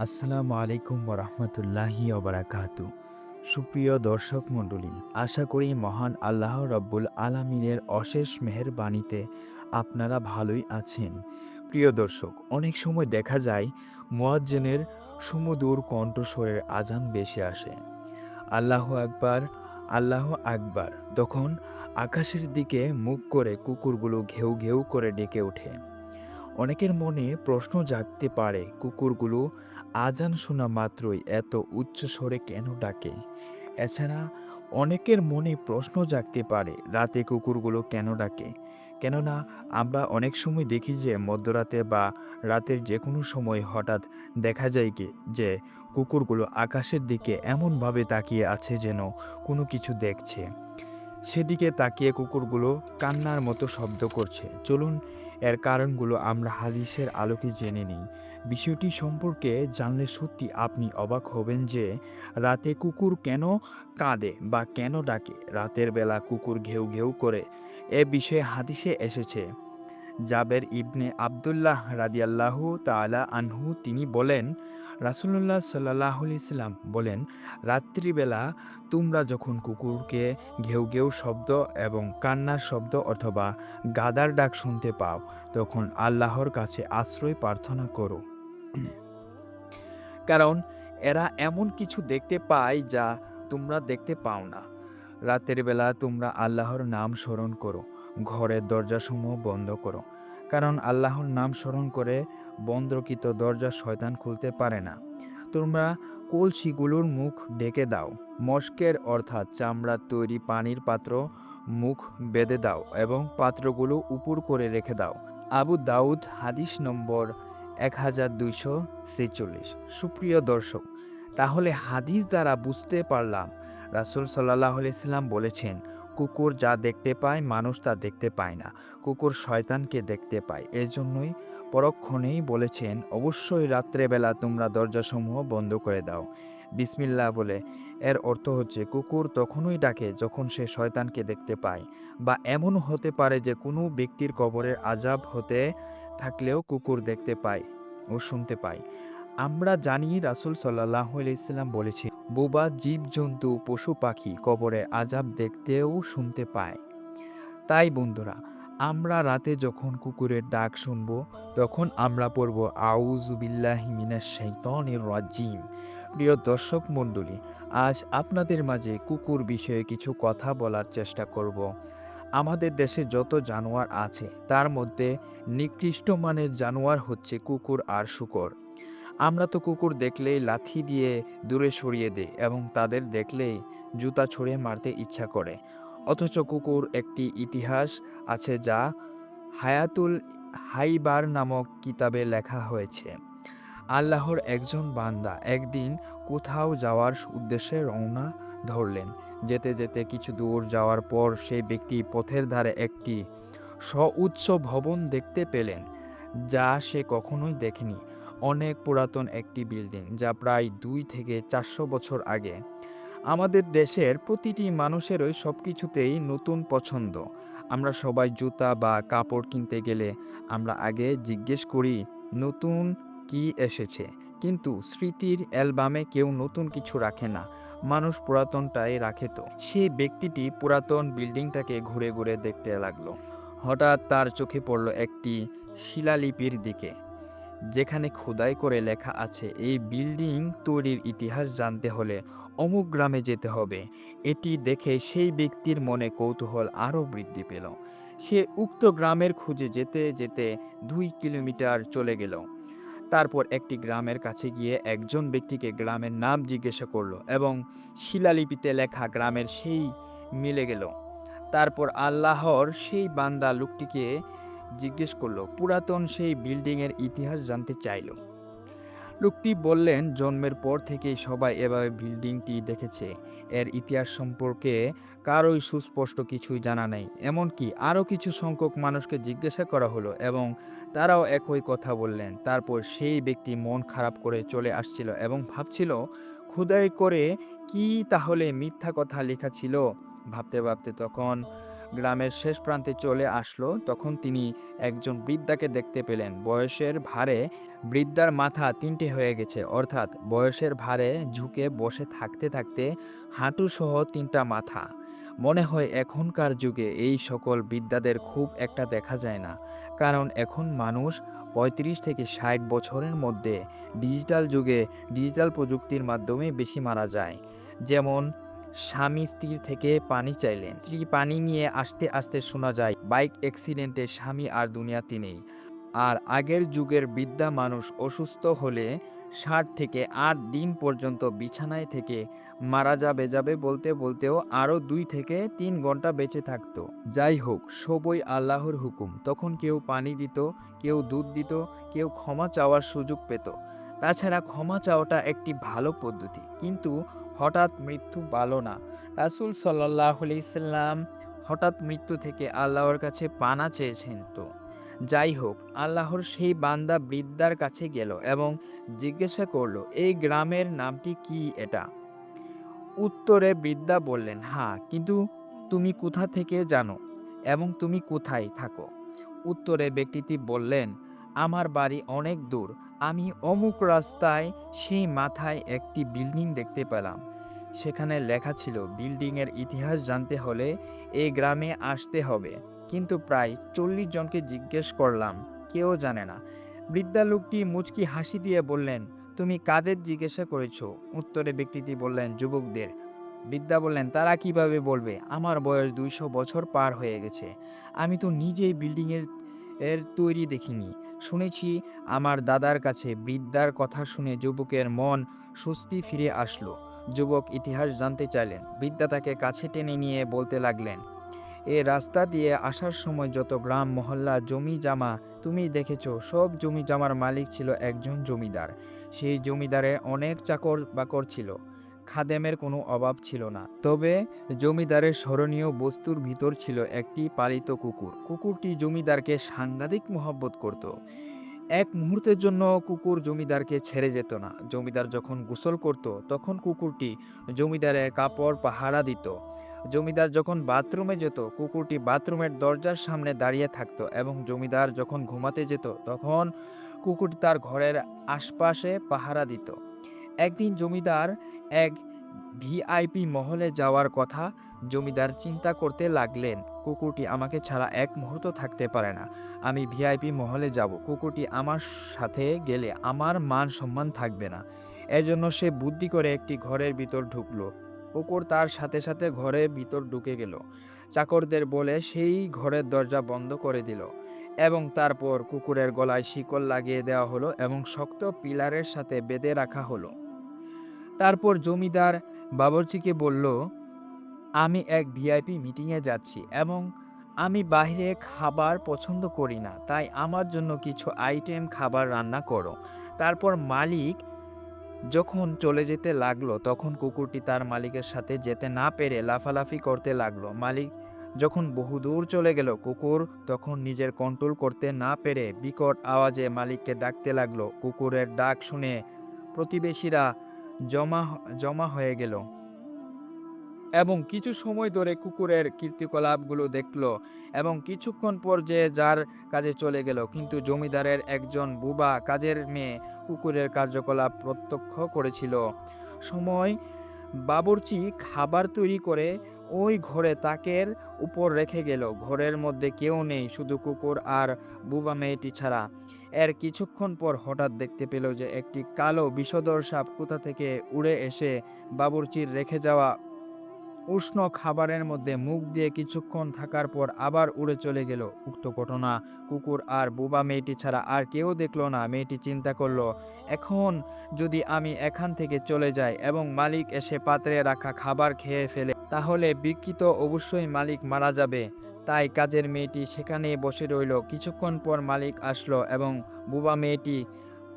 আসসালামু আলাইকুম ওরহমতুল্লাহি ওবারাকাতু। সুপ্রিয় দর্শক মণ্ডলী, আশা করি মহান আল্লাহ রব্বুল আলামিনের অশেষ মেহেরবানিতে আপনারা ভালোই আছেন। প্রিয় দর্শক, অনেক সময় দেখা যায় মুয়াজ্জিনের সুমধুর কণ্ঠস্বরের আজান ভেসে আসে, আল্লাহু আকবার, আল্লাহু আকবার। তখন আকাশের দিকে মুখ করে কুকুরগুলো ঘেউ ঘেউ করে ডেকে ওঠে। অনেকের মনে প্রশ্ন জাগতে পারে, কুকুরগুলো আজান শোনা মাত্রই এত উচ্চ স্বরে কেন ডাকে? এছাড়া অনেকের মনে প্রশ্ন জাগতে পারে, রাতে কুকুরগুলো কেন ডাকে? কেননা আমরা অনেক সময় দেখি যে মধ্যরাতে বা রাতের যে কোনো সময় হঠাৎ দেখা যায় কি যে কুকুরগুলো আকাশের দিকে এমনভাবে তাকিয়ে আছে যেন কোনো কিছু দেখছে। সেদিকে তাকিয়ে কুকুরগুলো কান্নার মতো শব্দ করছে। চলুন এর কারণগুলো আমরা হাদিসের আলোকে জেনে নিই। বিষয়টি সম্পর্কে জানলে সত্যি আপনি অবাক হবেন যে রাতে কুকুর কেন কাঁদে বা কেন ডাকে। রাতের বেলা কুকুর ঘেউ ঘেউ করে এ বিষয়ে হাদিসে এসেছে। জাবের ইবনে আবদুল্লাহ রাদিয়াল্লাহু তাআলা আনহু তিনি বলেন, রাসূলুল্লাহ সাল্লাল্লাহু আলাইহি সাল্লাম বলেন, রাত্রিবেলা তোমরা যখন কুকুরকে ঘেউ ঘেউ শব্দ এবং কান্নার শব্দ অথবা গাদার ডাক শুনতে পাও, তখন আল্লাহর কাছে আশ্রয় প্রার্থনা করো। কারণ এরা এমন কিছু দেখতে পায় যা তোমরা দেখতে পাও না। রাতের বেলা তোমরা আল্লাহর নাম স্মরণ করো, ঘরের দরজাসমূহ বন্ধ করো। কারণ আল্লাহর নাম স্মরণ করে বন্ধকৃত দরজা শয়তান খুলতে পারে না। তোমরা কলসিগুলোর মুখ ঢেকে দাও, মশকের অর্থাৎ চামড়ার তৈরি পানির পাত্র মুখ বেঁধে দাও এবং পাত্রগুলো উপর করে রেখে দাও। আবু দাউদ হাদিস নম্বর 1246। সুপ্রিয় দর্শক, তাহলে হাদিস দ্বারা বুঝতে পারলাম রাসূল সাল্লাল্লাহু আলাইহি সাল্লাম বলেছেন, কুকুর যা দেখতে পায় মানুষ তা দেখতে পায় না। কুকুর শয়তানকে দেখতে পায়। এজন্যই পরক্ষণেই বলেছেন, অবশ্যই রাত্রেবেলা তোমরা দরজাসমূহ বন্ধ করে দাও বিসমিল্লাহ বলে। এর অর্থ হচ্ছে কুকুর তখনই ডাকে যখন সে শয়তানকে দেখতে পায়, বা এমন হতে পারে যে কোনো ব্যক্তির কবরের আযাব হতে থাকলেও কুকুর দেখতে পায় ও শুনতে পায়। আমরা জানি রাসূল সাল্লাল্লাহু আলাইহি সাল্লাম বলেছেন, বোবা জীবজন্তু পশু পাখি কবরে আযাব দেখতেও শুনতে পায়। তাই বন্ধুরা, আমরা রাতে যখন কুকুরের ডাক শুনব তখন আমরা পড়ব আউযু বিল্লাহি মিনাশ শাইতানির রাজিম। প্রিয় দর্শক মণ্ডলী, আজ আপনাদের মাঝে কুকুর বিষয়ে কিছু কথা বলার চেষ্টা করব। আমাদের দেশে যত জানোয়ার আছে তার মধ্যে নিকৃষ্ট মানের জানোয়ার হচ্ছে কুকুর আর শূকর। আমরা তো কুকুর দেখলেই লাথি দিয়ে দূরে সরিয়ে দেই এবং তাদের দেখলেই জুতা ছুঁড়ে মারতে ইচ্ছা করে। অথচ কুকুর একটি ইতিহাস আছে যা হায়াতুল হাইবার নামক কিতাবে লেখা হয়েছে। আল্লাহর একজন বান্দা একদিন কোথাও যাওয়ার উদ্দেশ্যে রওনা ধরলেন। যেতে যেতে কিছু দূর যাওয়ার পর সেই ব্যক্তি পথের ধারে একটি সুউচ্চ ভবন দেখতে পেলেন, যা সে কখনোই দেখেনি। অনেক পুরাতন একটি বিল্ডিং, যা প্রায় 2 থেকে 400 বছর আগে। আমাদের দেশের প্রতিটি মানুষেরই সবকিছুতেই নতুন পছন্দ। আমরা সবাই জুতা বা কাপড় কিনতে গেলে আমরা আগে জিজ্ঞেস করি নতুন কি এসেছে। কিন্তু স্মৃতির অ্যালবামে কেউ নতুন কিছু রাখে না, মানুষ পুরাতনটাই রাখে। তো সেই ব্যক্তিটি পুরাতন বিল্ডিংটাকে ঘুরে ঘুরে দেখতে লাগলো। হঠাৎ তার চোখে পড়ল একটি শিলালিপির দিকে, যেখানে খোদাই করে লেখা আছে, এই বিল্ডিং তৈরির ইতিহাস জানতে হলে অমুক গ্রামে যেতে হবে। এটি দেখে সেই ব্যক্তির মনে কৌতূহল আরও বৃদ্ধি পেল। সে উক্ত গ্রামের খুঁজে যেতে যেতে 2 কিলোমিটার চলে গেল। তারপর একটি গ্রামের কাছে গিয়ে একজন ব্যক্তিকে গ্রামের নাম জিজ্ঞাসা করলো এবং শিলালিপিতে লেখা গ্রামের সেই মিলে গেল। তারপর আল্লাহর সেই বান্দা লোকটিকে জিজ্ঞেস করলো, পুরাতন সেই বিল্ডিংয়ের ইতিহাস জানতে চাইল। লোকটি বললেন, জন্মের পর থেকেই সবাই এভাবে বিল্ডিংটি দেখেছে। এর ইতিহাস সম্পর্কে কারোই সুস্পষ্ট কিছুই জানা নেই। এমনকি আরও কিছু সংখ্যক মানুষকে জিজ্ঞাসা করা হলো এবং তারাও একই কথা বললেন। তারপর সেই ব্যক্তি মন খারাপ করে চলে আসছিল এবং ভাবছিল, খোদাই করে কি তাহলে মিথ্যা কথা লেখা ছিল? ভাবতে ভাবতে তখন গ্রামের শেষ প্রান্তে চলে আসলো, তখন তিনি একজন বৃদ্ধাকে দেখতে পেলেন। বয়সের ভারে বৃদ্ধার মাথা তিনটে হয়ে গেছে, অর্থাৎ বয়সের ভারে ঝুঁকে বসে থাকতে থাকতে হাঁটুসহ তিনটা মাথা। মনে হয় এখনকার যুগে এই সকল বৃদ্ধাদের খুব একটা দেখা যায় না, কারণ এখন মানুষ ৩৫ থেকে ৬০ বছরের মধ্যে ডিজিটাল যুগে ডিজিটাল প্রযুক্তির মাধ্যমে বেশি মারা যায়। যেমন স্বামী স্ত্রীর থেকে পানি চাইলেন, স্ত্রী পানি নিয়ে আসতে আসতে শোনা যায় বাইক অ্যাক্সিডেন্টে স্বামী আর দুনিয়াতে নেই। আর আগের যুগের বৃদ্ধা মানুষ অসুস্থ হলে ৭ থেকে ৮ দিন পর্যন্ত বিছানায় থেকে মারা যাবে যাবে বলতে বলতেও আরও ২ থেকে ৩ ঘন্টা বেঁচে থাকতো। যাই হোক, সবই আল্লাহর হুকুম। তখন কেউ পানি দিত, কেউ দুধ দিত, কেউ ক্ষমা চাওয়ার সুযোগ পেত। তাছাড়া ক্ষমা চাওয়াটা একটি ভালো পদ্ধতি, কিন্তু হঠাৎ মৃত্যু ভালো না। রাসূল সাল্লাল্লাহু আলাইহি সাল্লাম হঠাৎ মৃত্যু থেকে আল্লাহর কাছে পানা চেয়েছেন। তো যাই হোক, আল্লাহর সেই বান্দা বৃদ্ধার কাছে গেল এবং জিজ্ঞাসা করলো, এই গ্রামের নামটি কি এটা? উত্তরে বৃদ্ধা বললেন, হ্যাঁ, কিন্তু তুমি কোথা থেকে জানো এবং তুমি কোথায় থাকো? উত্তরে ব্যক্তিটি বললেন, আমার বাড়ি অনেক দূর। আমি অমুক রাস্তায় সেই মাথায় একটি বিল্ডিং দেখতে পেলাম। সেখানে লেখা ছিল, বিল্ডিংয়ের ইতিহাস জানতে হলে এই গ্রামে আসতে হবে। কিন্তু প্রায় ৪০ জনকে জিজ্ঞেস করলাম, কেউ জানে না। বৃদ্ধা লোকটি মুচকি হাসি দিয়ে বললেন, তুমি কাদের জিজ্ঞাসা করেছো? উত্তরে ব্যক্তিটি বললেন, যুবকদের। বৃদ্ধা বললেন, তারা কিভাবে বলবে? আমার বয়স ২০০ বছর পার হয়ে গেছে। আমি তো নিজেই বিল্ডিংয়ের তৈরি দেখিনি। শুনেছি আমার দাদার কাছে। বৃদ্ধার কথা শুনে যুবকের মন স্বস্তি ফিরে আসলো। যুবক ইতিহাস জানতে চাইলেন। বৃদ্ধা তাকে কাছে টেনে নিয়ে বলতে লাগলেন, এ রাস্তা দিয়ে আসার সময় যত গ্রাম মহল্লা জমি জামা তুমি দেখেছো, সব জমি জামার মালিক ছিল একজন জমিদার। সেই জমিদারের অনেক চাকর বাকর ছিল, খাদেমের কোনো অভাব ছিল না। তবে জমিদারের স্মরণীয় বস্তুর ভিতর ছিল একটি পালিত কুকুর। কুকুরটি জমিদারকে সাংঘাতিক মহব্বত করত। এক মুহূর্তের জন্য কুকুর জমিদারকে ছেড়ে যেত না। জমিদার যখন গোসল করত তখন কুকুরটি জমিদারের কাপড় পাহারা দিত। জমিদার যখন বাথরুমে যেত কুকুরটি বাথরুমের দরজার সামনে দাঁড়িয়ে থাকতো, এবং জমিদার যখন ঘুমাতে যেত তখন কুকুরটি তার ঘরের আশপাশে পাহারা দিত। একদিন জমিদার এক ভিআইপি মহলে যাওয়ার কথা। জমিদার চিন্তা করতে লাগলেন, কুকুরটি আমাকে ছাড়া এক মুহূর্ত থাকতে পারে না। আমি ভিআইপি মহলে যাব, কুকুরটি আমার সাথে গেলে আমার মান সম্মান থাকবে না। এজন্য সে বুদ্ধি করে একটি ঘরের ভিতর ঢুকলো। কুকুর তার সাথে সাথে ঘরের ভিতর ঢুকে গেল। চাকরদের বলে সেই ঘরের দরজা বন্ধ করে দিল, এবং তারপর কুকুরের গলায় শিকল লাগিয়ে দেওয়া হলো এবং শক্ত পিলারের সাথে বেঁধে রাখা হলো। তারপর জমিদার বাবুর্চিকে বলল, আমি এক ভিআইপি মিটিংয়ে যাচ্ছি এবং আমি বাইরে খাবার পছন্দ করি না, তাই আমার জন্য কিছু আইটেম খাবার রান্না করো। তারপর মালিক যখন চলে যেতে লাগলো তখন কুকুরটি তার মালিকের সাথে যেতে না পেরে লাফালাফি করতে লাগলো। মালিক যখন বহুদূর চলে গেল কুকুর তখন নিজের কন্ট্রোল করতে না পেরে বিকট আওয়াজে মালিককে ডাকতে লাগলো। কুকুরের ডাক শুনে প্রতিবেশীরা জমা জমা হয়ে গেল এবং কিছু সময় ধরে কুকুরের কীর্তিকলাপগুলো দেখলো, এবং কিছুক্ষণ পর যে যার কাজে চলে গেল। কিন্তু জমিদারের একজন বুবা কাজের মেয়ে কুকুরের কার্যকলাপ প্রত্যক্ষ করেছিল। সময় বাবুর্চি খাবার তৈরি করে ওই ঘরে তাকের উপর রেখে গেল। ঘরের মধ্যে কেউ নেই, শুধু কুকুর আর বুবা মেয়েটি ছাড়া। এর কিছুক্ষণ পর হঠাৎ দেখতে পেল যে একটি কালো বিষধর সাপ কোথা থেকে উড়ে এসে বাবুর্চির রেখে যাওয়া উষ্ণ খাবারের মধ্যে মুখ দিয়ে কিছুক্ষণ থাকার পর আবার উড়ে চলে গেল। উক্ত ঘটনা কুকুর আর বোবা মেয়েটি ছাড়া আর কেউ দেখল না। মেয়েটি চিন্তা করলো, এখন যদি আমি এখান থেকে চলে যাই এবং মালিক এসে পাত্রে রাখা খাবার খেয়ে ফেলে তাহলে বিকৃত অবশ্যই মালিক মারা যাবে। তাই কাজের মেয়েটি সেখানেই বসে রইল। কিছুক্ষণ পর মালিক আসলো এবং বোবা মেয়েটি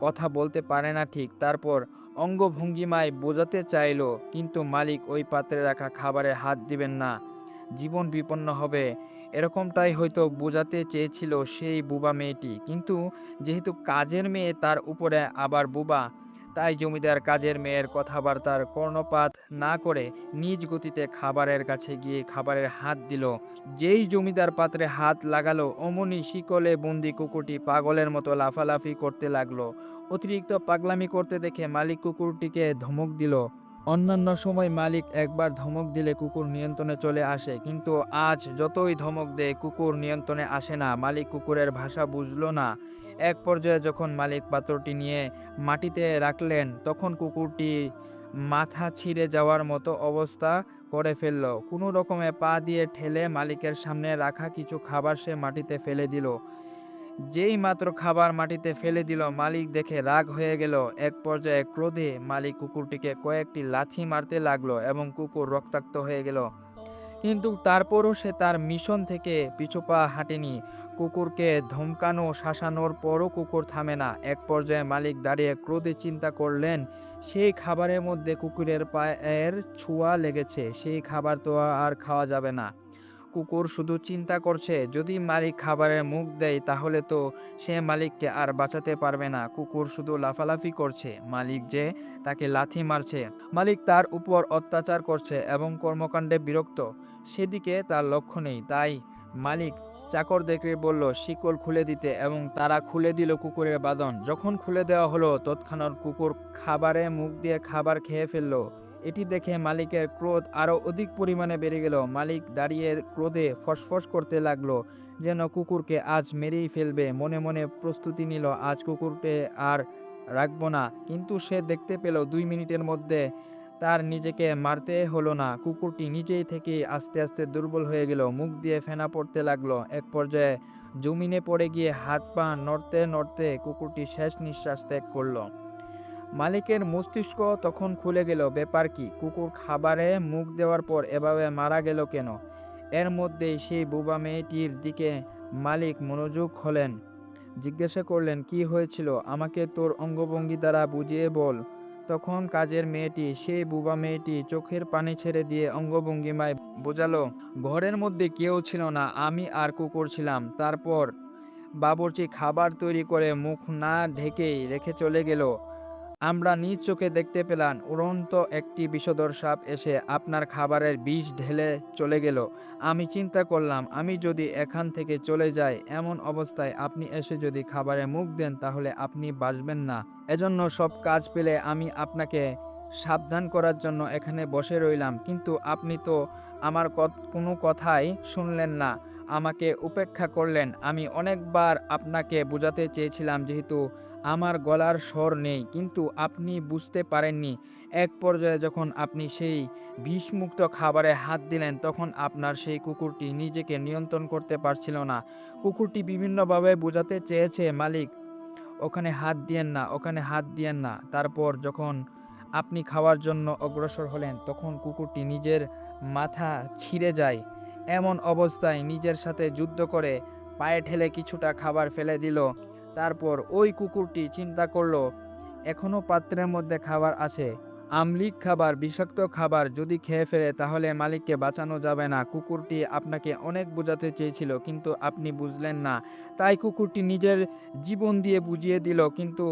কথা বলতে পারে না ঠিক, তারপর অঙ্গভঙ্গিমায় বোঝাতে চাইল, কিন্তু মালিক ওই পাত্রে রাখা খাবারে হাত দিবেন না, জীবন বিপন্ন হবে, এরকমটাই হয়তো বোঝাতে চেয়েছিল সেই বুবা মেয়েটি। কিন্তু যেহেতু কাজের মেয়ে তার উপরে আবার বুবা, তাই জমিদার কাজের মেয়ের কথাবার্তার কর্ণপাত না করে নিজ গতিতে খাবারের কাছে গিয়ে খাবারের হাত দিল। যেই জমিদার পাত্রে হাত লাগালো অমনি শিকলে বন্দি কুকুরটি পাগলের মতো লাফালাফি করতে লাগলো। অতিরিক্ত পাগলামি করতে দেখে মালিক কুকুরটিকে ধমক দিল। অন্যান্য সময় মালিক একবার ধমক দিলে কুকুর নিয়ন্ত্রণে চলে আসে, কিন্তু আজ যতই ধমক দেয় কুকুর নিয়ন্ত্রণে আসে না। মালিক কুকুরের ভাষা বুঝলো না। এক পর্যায়ে যখন মালিক পাত্রটি নিয়ে মাটিতে রাখলেন তখন কুকুরটি মাথা ছিঁড়ে যাওয়ার মতো অবস্থা করে ফেলল। কোনো রকমে পা দিয়ে ঠেলে মালিকের সামনে রাখা কিছু খাবার সে মাটিতে ফেলে দিল। যেই মাত্র খাবার মাটিতে ফেলে দিল মালিক দেখে রাগ হয়ে গেল। এক পর্যায়ে ক্রোধে মালিক কুকুরটিকে কয়েকটি লাথি মারতে লাগলো এবং কুকুর রক্তাক্ত হয়ে গেল। কিন্তু তারপরও সে তার মিশন থেকে পিছুপা হাঁটেনি। কুকুরকে ধমকানো শাসানোর পরও কুকুর থামে না। এক পর্যায়ে মালিক দাঁড়িয়ে ক্রোধে চিন্তা করলেন, সেই খাবারের মধ্যে কুকুরের পায়ের ছোঁয়া লেগেছে, সেই খাবার তো আর খাওয়া যাবে না। কুকুর শুধু চিন্তা করছে, যদি মালিক খাবারে মুখ দেয় তাহলে তো সে মালিককে আর বাঁচাতে পারবে না। কুকুর শুধু লাফালাফি করছে, মালিক যে তাকে লাথি মারছে, মালিক তার উপর অত্যাচার করছে এবং কর্মকাণ্ডে বিরক্ত, সেদিকে তার লক্ষ্য নেই। তাই মালিক চাকরদেরকে বলল শিকল খুলে দিতে এবং তারা খুলে দিল কুকুরের বাঁধন। যখন খুলে দেওয়া হলো তৎক্ষণাৎ কুকুর খাবারে মুখ দিয়ে খাবার খেয়ে ফেললো। এটি দেখে মালিকের ক্রোধ আরো অধিক পরিমাণে বেড়ে গেল। মালিক দাঁড়িয়ে ক্রোধে ফসফস করতে লাগলো যেন কুকুরকে আজ মেরেই ফেলবে। মনে মনে প্রস্তুতি নিল আজ কুকুরকে আর রাখবো না। কিন্তু সে দেখতে পেল 2 মিনিটের মধ্যে তার নিজেকে মারতে হলো না। কুকুরটি নিজেই থেকে আস্তে আস্তে দুর্বল হয়ে গেল, মুখ দিয়ে ফেনা পড়তে লাগলো। এক পর্যায়ে জমিনে পড়ে গিয়ে হাত পা নড়তে নড়তে কুকুরটি শেষ নিঃশ্বাস ত্যাগ করলো। মালিকের মস্তিষ্ক তখন খুলে গেল, ব্যাপার কি, কুকুর খাবারে মুখ দেওয়ার পর এভাবে মারা গেল কেন? এর মধ্যেই সেই বোবা মেয়েটির দিকে মালিক মনোযোগ হলেন। জিজ্ঞাসা করলেন, কি হয়েছিল, আমাকে তোর অঙ্গভঙ্গি দ্বারা বুঝিয়ে বল। তখন কাজের মেয়েটি, সেই বোবা মেয়েটি চোখের পানি ছেড়ে দিয়ে অঙ্গভঙ্গিমায় বোঝালো, ঘরের মধ্যে কেউ ছিল না, আমি আর কুকুর ছিলাম। তারপর বাবুর্চি খাবার তৈরি করে মুখ না ঢেকেই রেখে চলে গেল। আমরা নিজ চোখে দেখতে পেলাম উড়ন্ত একটি বিষধর সাপ এসে আপনার খাবারের বিষ ঢেলে চলে গেল। আমি চিন্তা করলাম, আমি যদি এখান থেকে চলে যাই, এমন অবস্থায় আপনি এসে যদি খাবারে মুখ দেন তাহলে আপনি বাঁচবেন না। এজন্য সব কাজ পেলে আমি আপনাকে সাবধান করার জন্য এখানে বসে রইলাম, কিন্তু আপনি তো আমার কোনো কথাই শুনলেন না, আমাকে উপেক্ষা করলেন। আমি অনেকবার আপনাকে বোঝাতে চেয়েছিলাম, যেহেতু আমার গলার স্বর নেই, কিন্তু আপনি বুঝতে পারেননি। এক পর্যায়ে যখন আপনি সেই বিষমুক্ত খাবারে হাত দিলেন তখন আপনার সেই কুকুরটি নিজেকে নিয়ন্ত্রণ করতে পারছিল না। কুকুরটি বিভিন্নভাবে বোঝাতে চেয়েছে, মালিক ওখানে হাত দিয়েন না, ওখানে হাত দিয়েন না। তারপর যখন আপনি খাওয়ার জন্য অগ্রসর হলেন তখন কুকুরটি নিজের মাথা ছিঁড়ে যায়। এমন অবস্থায় নিজের সাথে যুদ্ধ করে পায়ে ঠেলে কিছুটা খাবার ফেলে দিল। তারপর ওই কুকুরটি চিন্তা করলো, এখনো পাত্রের মধ্যে খাবার আছে, আমলিক খাবার, বিষাক্ত খাবার যদি খেয়ে ফেলে তাহলে মালিককে বাঁচানো যাবে না। কুকুরটি আপনাকে অনেক বোঝাতে চেয়েছিল কিন্তু আপনি বুঝলেন না, তাই কুকুরটি নিজের জীবন দিয়ে বুঝিয়ে দিল, কিন্তু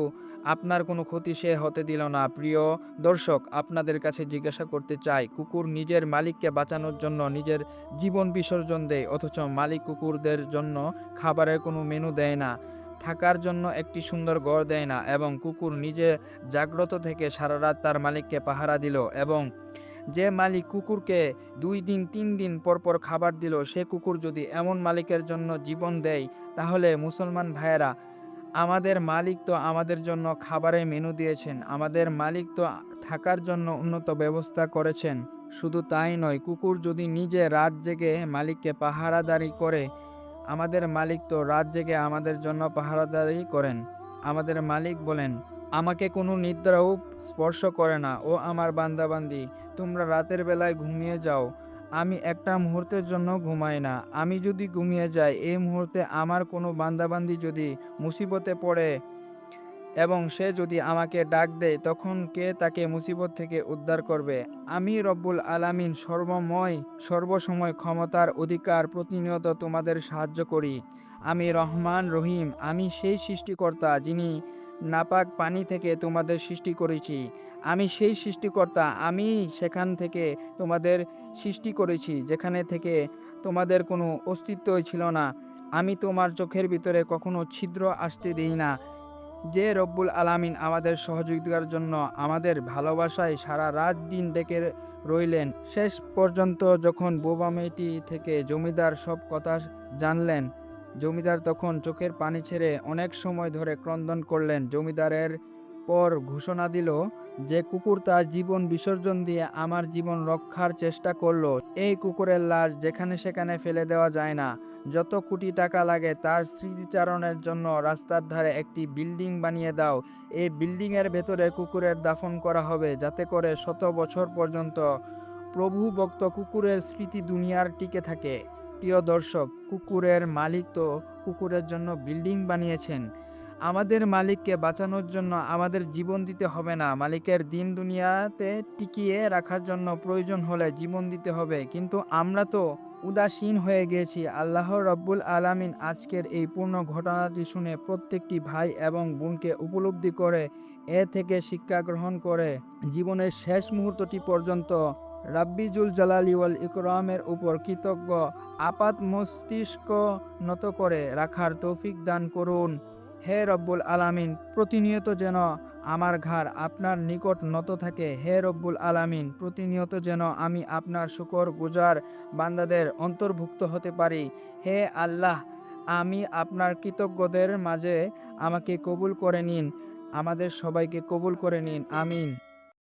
আপনার কোনো ক্ষতি সে হতে দিল না। প্রিয় দর্শক, আপনাদের কাছে জিজ্ঞাসা করতে চাই, কুকুর নিজের মালিককে বাঁচানোর জন্য নিজের জীবন বিসর্জন দেয়, অথচ মালিক কুকুরদের জন্য খাবারের কোনো মেনু দেয় না, থাকার জন্য একটি সুন্দর ঘর দেয় না, এবং কুকুর নিজে জাগ্রত থেকে সারা রাত তার মালিককে পাহারা দিল। এবং যে মালিক কুকুরকে 2 দিন 3 দিন পরপর খাবার দিল, সে কুকুর যদি এমন মালিকের জন্য জীবন দেয়, তাহলে মুসলমান ভাইয়েরা, আমাদের মালিক তো আমাদের জন্য খাবারের মেনু দিয়েছেন, আমাদের মালিক তো থাকার জন্য উন্নত ব্যবস্থা করেছেন। শুধু তাই নয়, কুকুর যদি নিজে রাত জেগে মালিককে পাহারাদারি করে, আমাদের মালিক তো রাত জেগে আমাদের জন্য পাহারাদারি করেন। আমাদের মালিক বলেন, আমাকে কোনো নিদ্রাও স্পর্শ করে না, ও আমার বান্দাবান্দি, তোমরা রাতের বেলায় ঘুমিয়ে যাও, আমি একটা মুহূর্তের জন্য ঘুমাই না। আমি যদি ঘুমিয়ে যাই, এই মুহূর্তে আমার কোনো বান্দাবান্দি যদি মুসিবতে পড়ে এবং সে যদি আমাকে ডাক দেয়, তখন কে তাকে মুসিবত থেকে উদ্ধার করবে? আমি রব্বুল আলামিন সর্বময় সর্বসময় ক্ষমতার অধিকার, প্রতিনিয়ত তোমাদের সাহায্য করি। আমি রহমান রহিম, আমি সেই সৃষ্টিকর্তা যিনি নাপাক পানি থেকে তোমাদের সৃষ্টি করেছি। আমি সেই সৃষ্টিকর্তা, আমি সেখান থেকে তোমাদের সৃষ্টি করেছি যেখানে থেকে তোমাদের কোনো অস্তিত্বই ছিল না। আমি তোমার চোখের ভিতরে কখনো ছিদ্র আসতে দিই না। যে রব্বুল আলামিন আমাদের সহযোগিতার জন্য আমাদের ভালোবাসায় সারা রাত দিন ডেকে রইলেন। শেষ পর্যন্ত যখন বোবা মেয়েটি থেকে জমিদার সব কথা জানলেন, জমিদার তখন চোখের পানি ছেড়ে অনেক সময় ধরে ক্রন্দন করলেন। জমিদারের পর ঘোষণা দিল, যে কুকুর তার জীবন বিসর্জন দিয়ে আমার জীবন রক্ষার চেষ্টা করলো, এই কুকুরের লাশ যেখানে সেখানে ফেলে দেওয়া যায় না। যত কোটি টাকা লাগে তার স্মৃতিচারণের জন্য রাস্তার ধারে একটি বিল্ডিং বানিয়ে দাও। এই বিল্ডিংয়ের ভেতরে কুকুরের দাফন করা হবে, যাতে করে শত বছর পর্যন্ত প্রভুভক্ত কুকুরের স্মৃতি দুনিয়ার টিকে থাকে। প্রিয় দর্শক, কুকুরের মালিক তো কুকুরের জন্য বিল্ডিং বানিয়েছেন। আমাদের মালিককে বাঁচানোর জন্য আমাদের জীবন দিতে হবে না। মালিকের দিন দুনিয়াতে টিকিয়ে রাখার জন্য প্রয়োজন হলে জীবন দিতে হবে। কিন্তু আমরা তো উদাসীন হয়ে গিয়েছি। আল্লাহ রব্বুল আলামিন আজকের এই পূর্ণ ঘটনাটি শুনে প্রত্যেকটি ভাই এবং বোনকে উপলব্ধি করে, এ থেকে শিক্ষা গ্রহণ করে জীবনের শেষ মুহূর্তটি পর্যন্ত রাব্বিজুল জালালি ওয়াল ইকরামের উপর কৃতজ্ঞ আপাত মস্তিষ্ক নত করে রাখার তৌফিক দান করুন। হে রব্বুল আলামিন, প্রতিনিয়ত যেন আমার ঘাড় আপনার নিকট নত থাকে। হে রব্বুল আলামিন, প্রতিনিয়ত যেন আমি আপনার শুকর গুজার বান্দাদের অন্তর্ভুক্ত হতে পারি। হে আল্লাহ, আমি আপনার কৃতজ্ঞদের মাঝে আমাকে কবুল করে নিন। আমাদের সবাইকে কবুল করে নিন। আমিন।